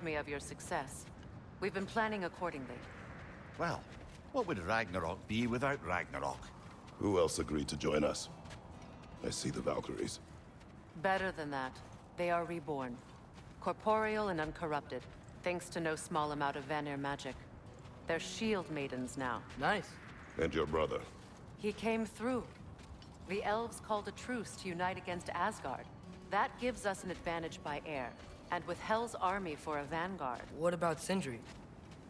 me of your success. We've been planning accordingly. Well, what would Ragnarok be without Ragnarok? Who else agreed to join us? I see the Valkyries. Better than that. They are reborn. Corporeal and uncorrupted, thanks to no small amount of Vanir magic. They're shield maidens now. Nice. And your brother? He came through. The elves called a truce to unite against Asgard. That gives us an advantage by air, and with Hell's army for a vanguard. What about Sindri?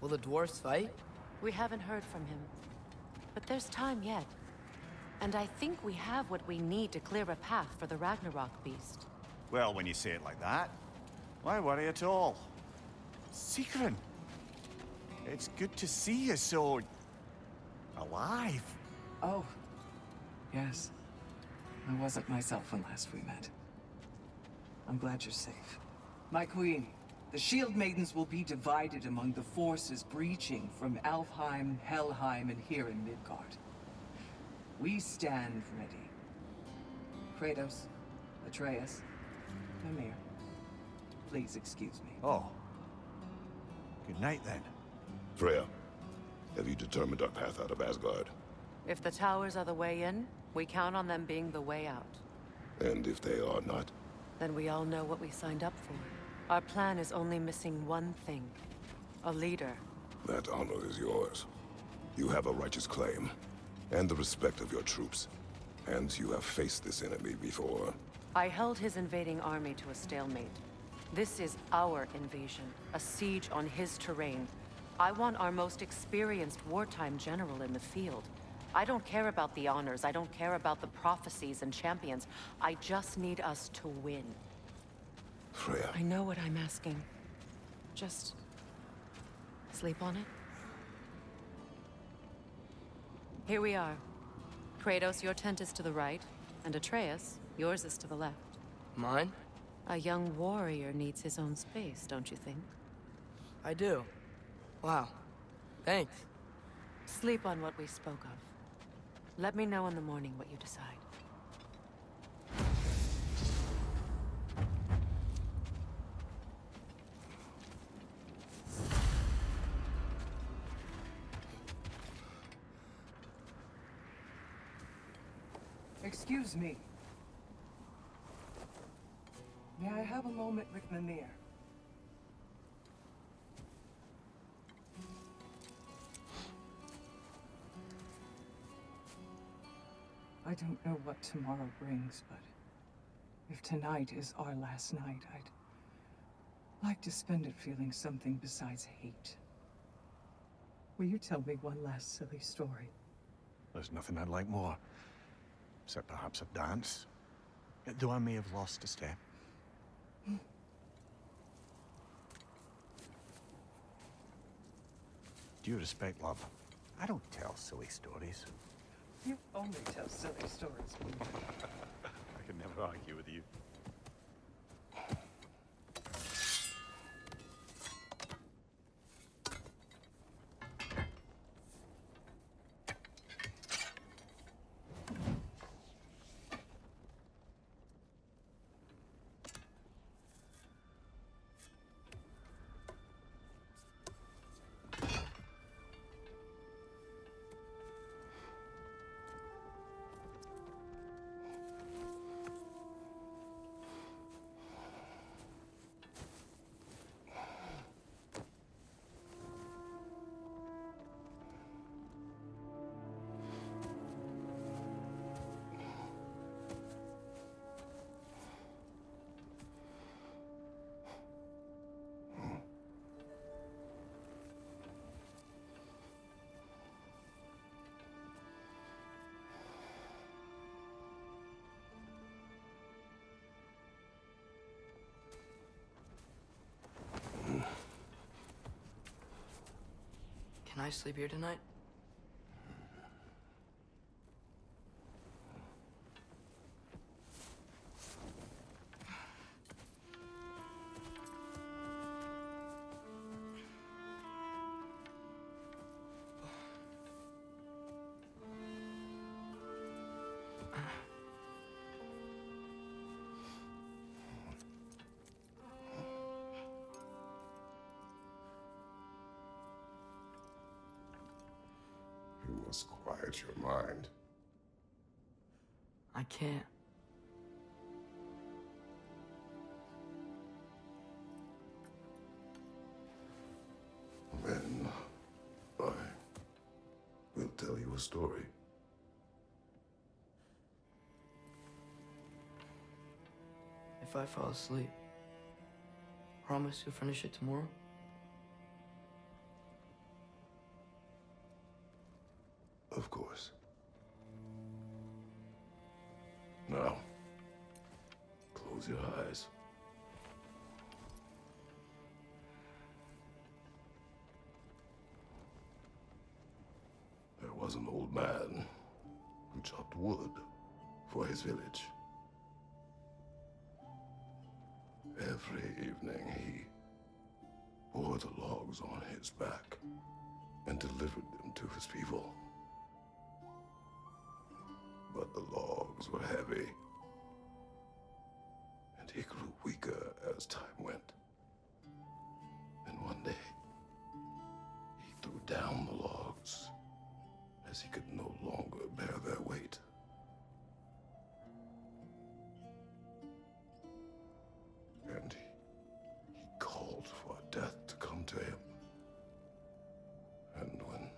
Will the dwarves fight? We haven't heard from him. But there's time yet. And I think we have what we need to clear a path for the Ragnarok beast. Well, when you say it like that, why worry at all? Secret, it's good to see you so... alive. Oh, yes. I wasn't myself when last we met. I'm glad you're safe. My queen, the Shield Maidens will be divided among the forces breaching from Alfheim, Helheim, and here in Midgard. We stand ready. Kratos, Atreus, Mimir, please excuse me. Oh. Good night, then. Freya, have you determined our path out of Asgard? If the towers are the way in, we count on them being the way out. And if they are not? Then we all know what we signed up for. Our plan is only missing one thing. A leader. That honor is yours. You have a righteous claim, and the respect of your troops. And you have faced this enemy before. I held his invading army to a stalemate. This is our invasion, a siege on his terrain. I want our most experienced wartime general in the field. I don't care about the honors, I don't care about the prophecies and champions. I just need us to win. Freya. I know what I'm asking. Just... sleep on it? Here we are. Kratos, your tent is to the right, and Atreus, yours is to the left. Mine? A young warrior needs his own space, don't you think? I do. Wow. Thanks. Sleep on what we spoke of. Let me know in the morning what you decide. Excuse me. May I have a moment with Mimir? I don't know what tomorrow brings, but if tonight is our last night, I'd like to spend it feeling something besides hate. Will you tell me one last silly story? There's nothing I'd like more. Except perhaps a dance. Though I may have lost a step. Do you respect love? I don't tell silly stories. You only tell silly stories. I can never argue with you. Can I sleep here tonight? must quiet your mind. I can't. Then I will tell you a story. If I fall asleep, promise you'll finish it tomorrow? Of course. Now, close your eyes. There was an old man who chopped wood for his village. Every evening he bore the logs on his back and delivered them to his people. But the logs were heavy, and he grew weaker as time went. And one day, he threw down the logs as he could no longer bear their weight. And he called for death to come to him. And when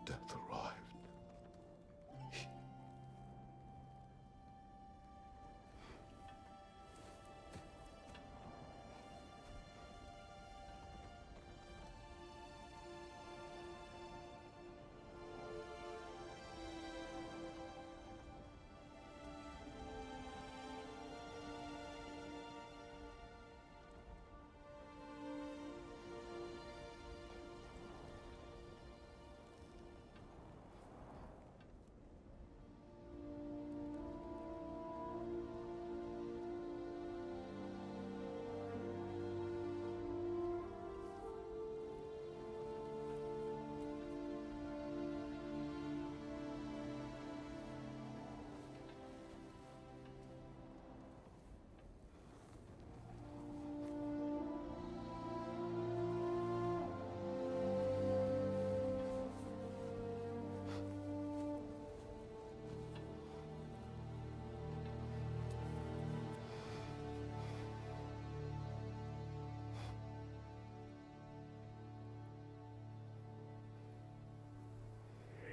death arrived,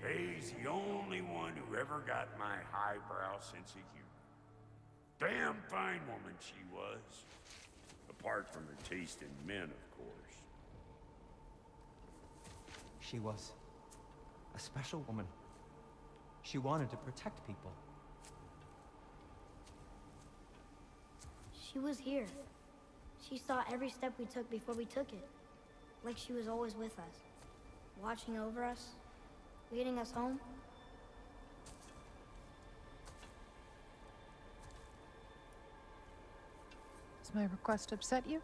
He's the only one who ever got my highbrow sense of humor. Damn fine woman she was. Apart from her taste in men, of course. She was a special woman. She wanted to protect people. She was here. She saw every step we took before we took it. Like she was always with us. Watching over us. Leading us home. Does my request upset you?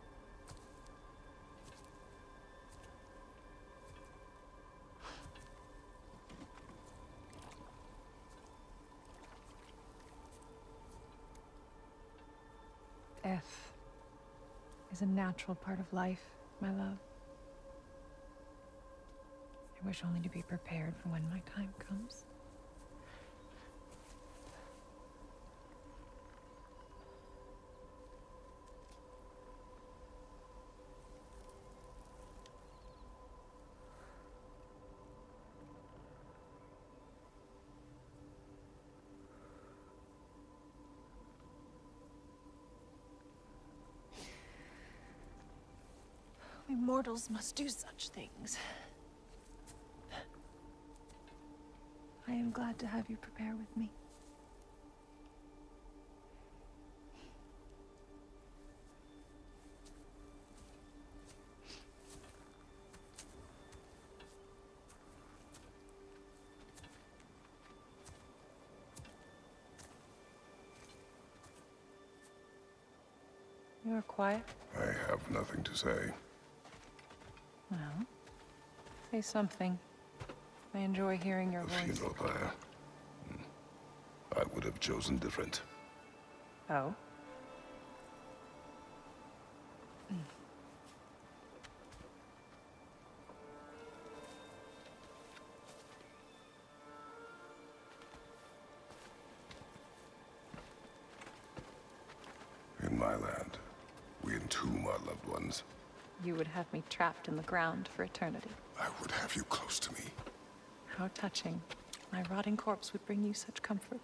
Death is a natural part of life, my love. I wish only to be prepared for when my time comes. We mortals must do such things. I am glad to have you prepare with me. You are quiet. I have nothing to say. Well, say something. I enjoy hearing your The voice. funeral pyre. I would have chosen different. Oh? my land. We entomb our loved ones. You would have me trapped in the ground for eternity. I would have you close to me. How touching. My rotting corpse would bring you such comfort.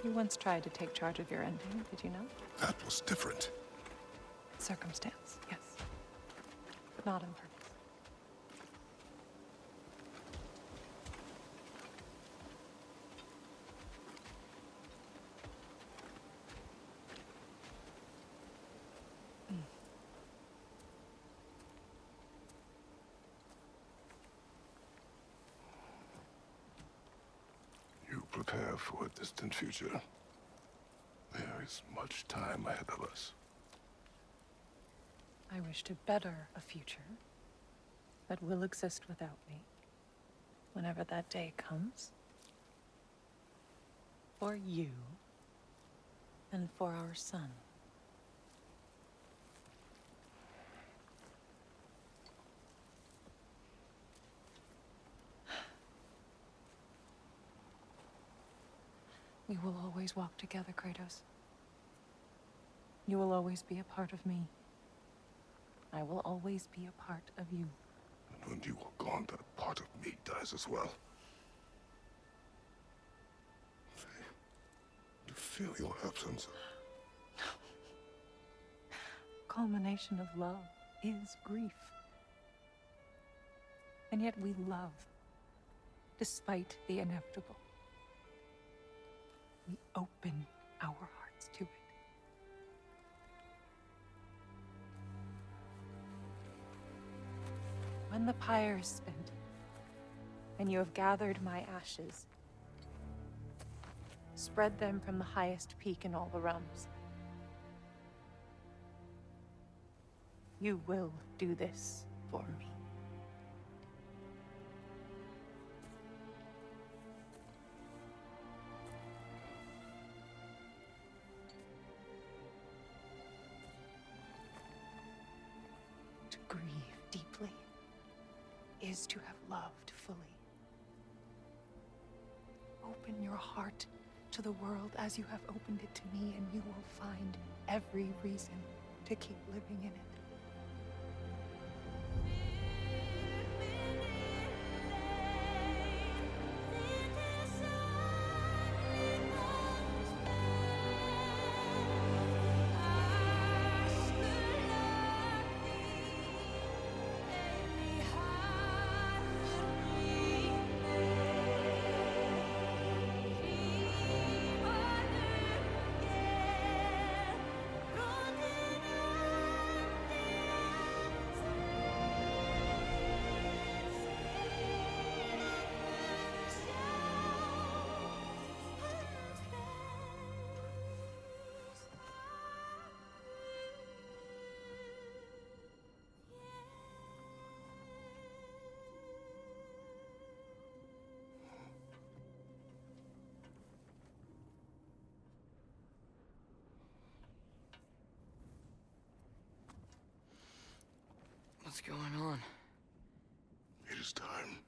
You once tried to take charge of your ending, did you know? That was different. Circumstance, yes. But not on purpose. You prepare for a distant future. There is much time ahead of us. I wish to better a future that will exist without me, whenever that day comes. For you, and for our son. We will always walk together, Kratos. You will always be a part of me. I will always be a part of you. And when you are gone, that part of me dies as well. To feel your absence. Culmination of love is grief. And yet we love, despite the inevitable. We open our hearts to it. When the pyre is spent, and you have gathered my ashes, spread them from the highest peak in all the realms. You will do this for me. To grieve deeply is to have loved fully. Open your heart to the world as you have opened it to me, and you will find every reason to keep living in it. What's going on? It is time.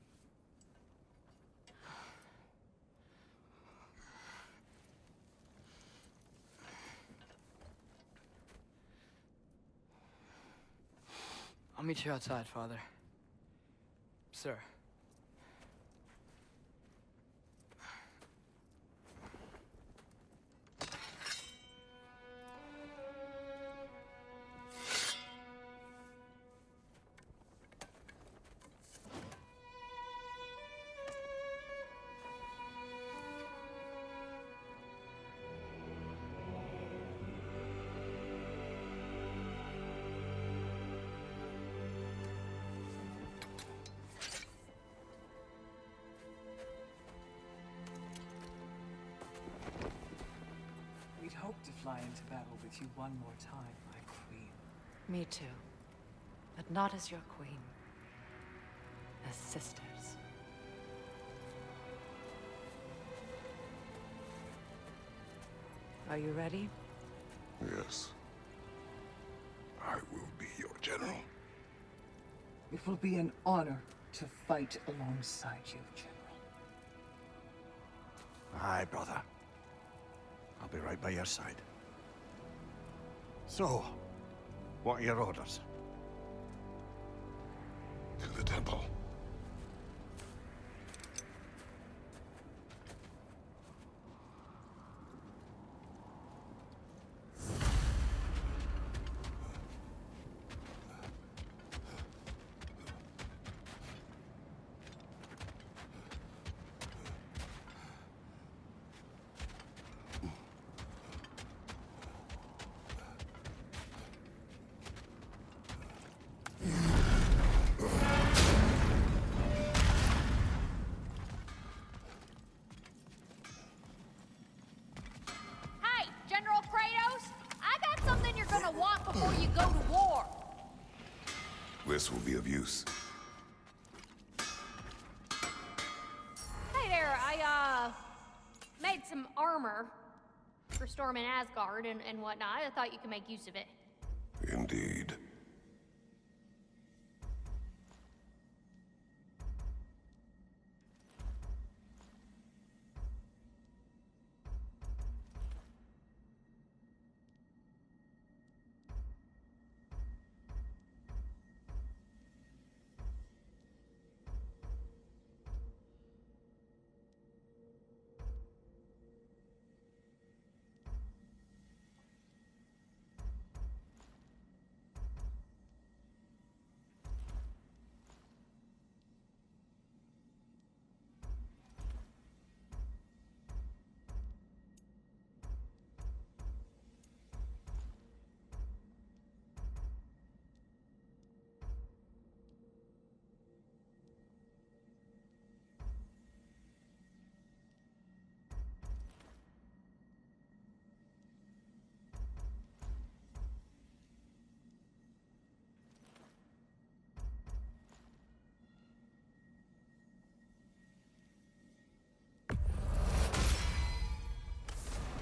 I'll meet you outside, Father. Sir. We'd hoped to fly into battle with you one more time, my queen. Me too. But not as your queen. As sisters. Are you ready? Yes. I will be your general. It will be an honor to fight alongside you, General. Aye, brother. I'll be right by your side. So, what are your orders? To the temple. Hey, General Kratos! I got something you're gonna want before you go to war! This will be of use. Hey there, I, made some armor for storming Asgard and whatnot. I thought you could make use of it. Indeed.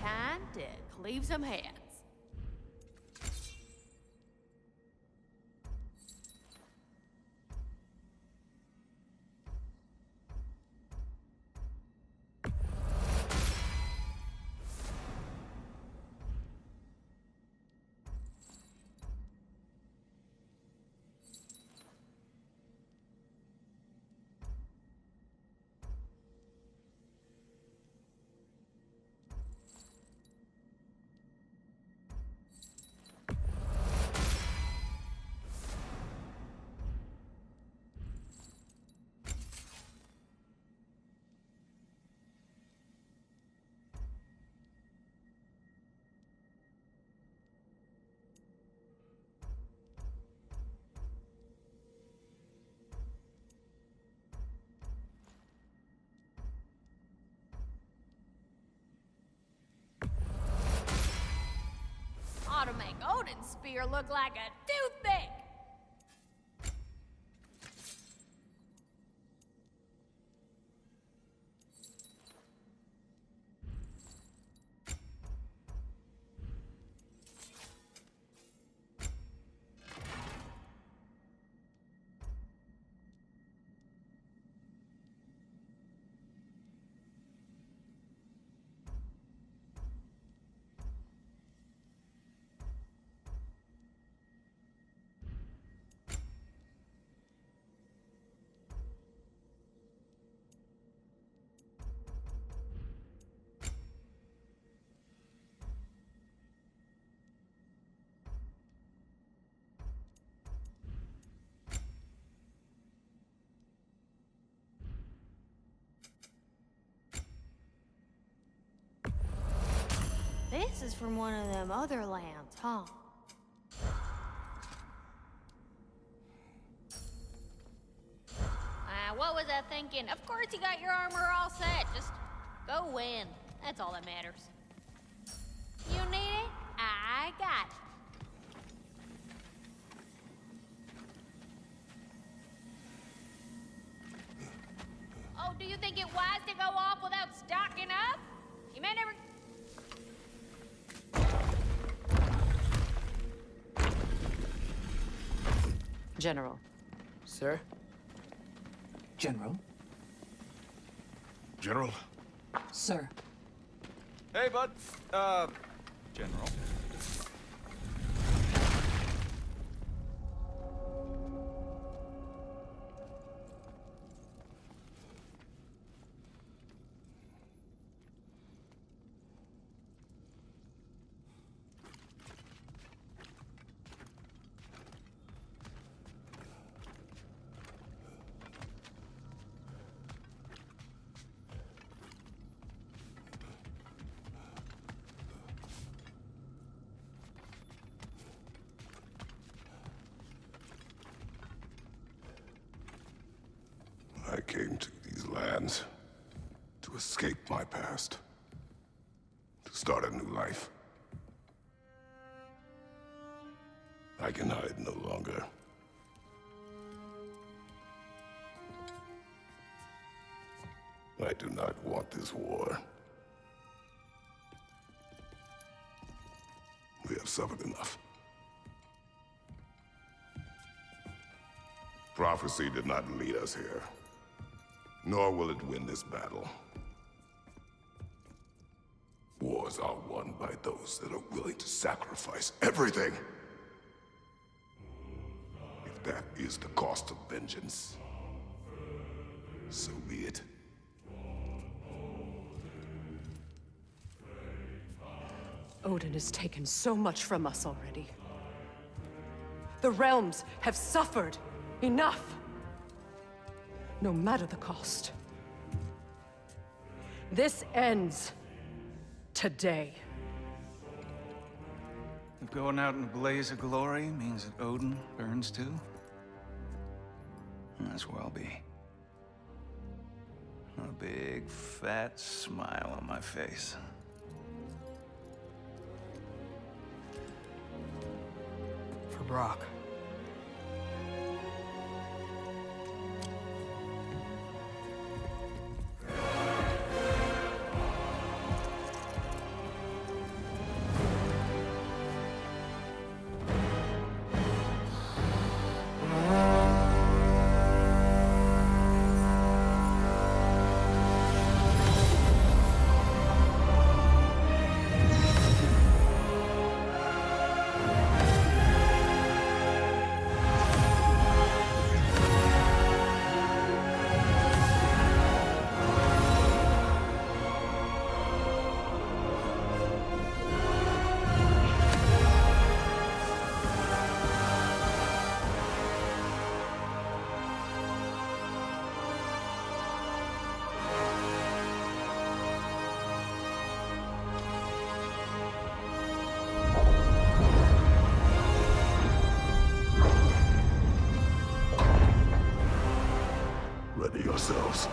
Time to cleave some heads. Ought to make Odin's spear look like a toothpick! This is from one of them other lands, huh? What was I thinking? Of course you got your armor all set. Just go win. That's all that matters. You need it? I got it. Oh, do you think it wise to go off without stocking up? You may never... General. Sir? General? General? Sir. Hey, bud. General. I came to these lands to escape my past, to start a new life. I can hide no longer. I do not want this war. We have suffered enough. Prophecy did not lead us here, nor will it win this battle. Wars are won by those that are willing to sacrifice everything. If that is the cost of vengeance, so be it. Odin has taken so much from us already. The realms have suffered enough. No matter the cost. This ends today. If going out in a blaze of glory means that Odin burns too, that's where I'll be. A big, fat smile on my face. For Brock. Ready yourselves.